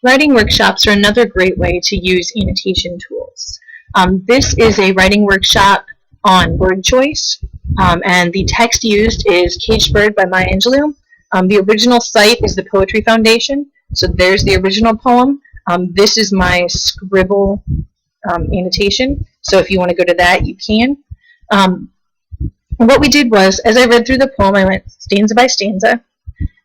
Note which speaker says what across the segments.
Speaker 1: Writing workshops are another great way to use annotation tools. This is a writing workshop on word choice, and the text used is Caged Bird by Maya Angelou. The original site is the Poetry Foundation, so there's the original poem. This is my scribble annotation, so if you want to go to that, you can. What we did was, as I read through the poem, I went stanza by stanza,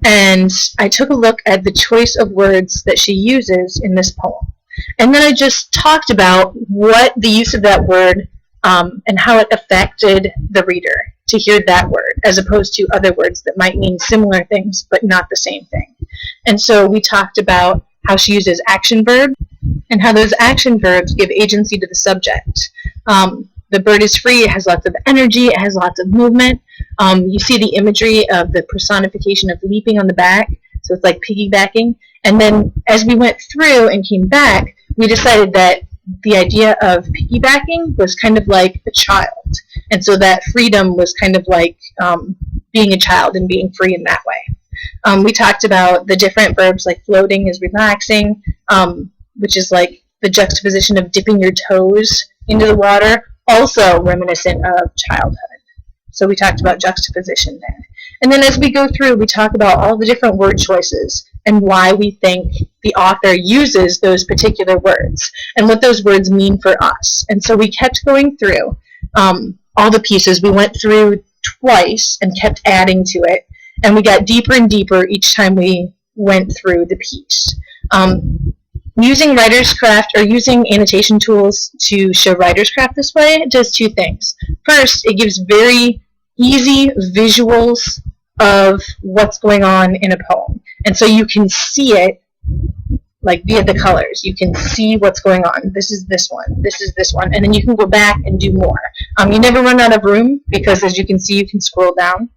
Speaker 1: and I took a look at the choice of words that she uses in this poem. And then I just talked about what the use of that word and how it affected the reader to hear that word, as opposed to other words that might mean similar things but not the same thing. And so we talked about how she uses action verbs and how those action verbs give agency to the subject. The bird is free, it has lots of energy, it has lots of movement. You see the imagery of the personification of leaping on the back, so it's like piggybacking. And then as we went through and came back, we decided that the idea of piggybacking was kind of like a child. And so that freedom was kind of like being a child and being free in that way. We talked about the different verbs, like floating is relaxing, which is like the juxtaposition of dipping your toes into the water, also reminiscent of childhood. So we talked about juxtaposition there. And then as we go through, we talk about all the different word choices and why we think the author uses those particular words and what those words mean for us. And so we kept going through all the pieces. We went through twice and kept adding to it. And we got deeper and deeper each time we went through the piece. Using writer's craft or using annotation tools to show writer's craft this way, it does two things. First, it gives very easy visuals of what's going on in a poem. And so you can see it like via the colors. You can see what's going on. This is this one, this is this one, and then you can go back and do more. You never run out of room because, as you can see, you can scroll down.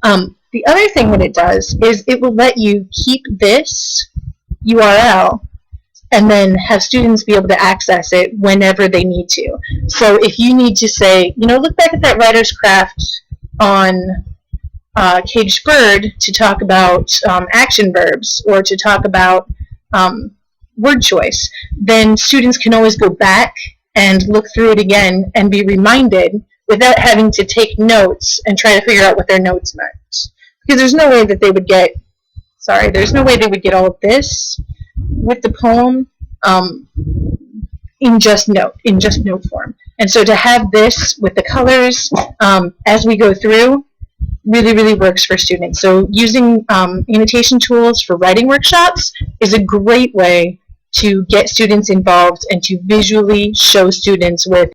Speaker 1: The other thing that it does is it will let you keep this URL and then have students be able to access it whenever they need to. So if you need to say, look back at that writer's craft on Caged Bird to talk about action verbs or to talk about word choice, then students can always go back and look through it again and be reminded without having to take notes and try to figure out what their notes meant. Because there's no way that they would get, there's no way they would get all of this with the poem in just note form. And so to have this with the colors as we go through really, really works for students. So using annotation tools for writing workshops is a great way to get students involved and to visually show students with